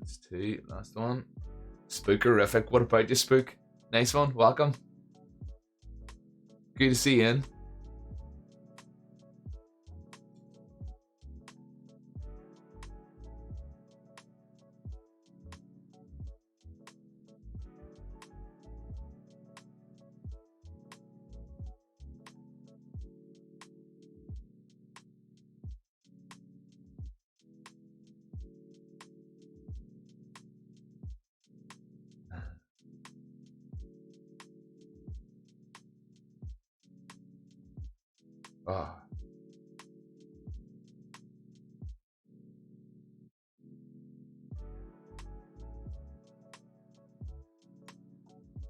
That's 2. Last one. Spookerific. What about you, Spook? Nice one. Welcome. Good to see you in. Oh.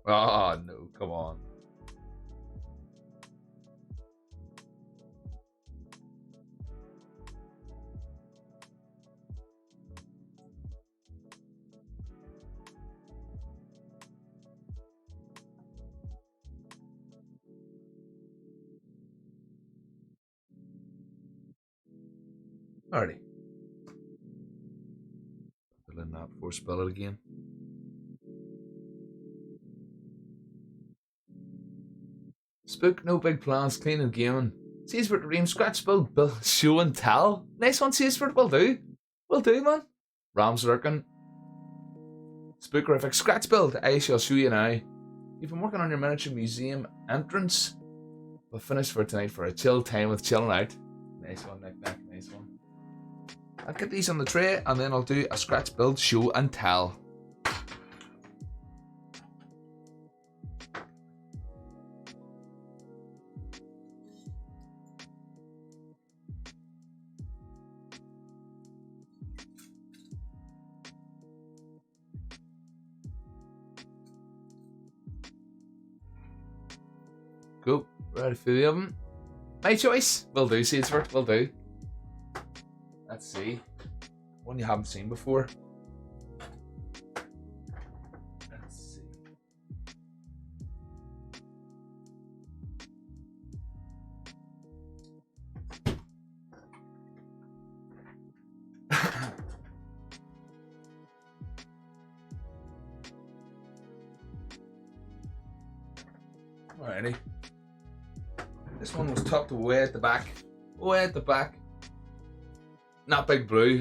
Oh, no, come on. Alrighty. Fill in that before spell it again. Spook, no big plans, clean and gaming. Seasford Ream, scratch build, show and tell. Nice one, Seasford, will do. Will do, man. Rams lurking. Spookerific, scratch build, I shall show you now. You've been working on your miniature museum entrance. We'll finish for tonight for a chill time with chilling out. Nice one, Nick, nice one. I'll get these on the tray and then I'll do a scratch build, show and tell. Cool, ready for the oven. My choice. Will do, Seedsford, will do. Let's see. One you haven't seen before. Let's see. Alrighty. This one was tucked way at the back. Way at the back. Not big blue.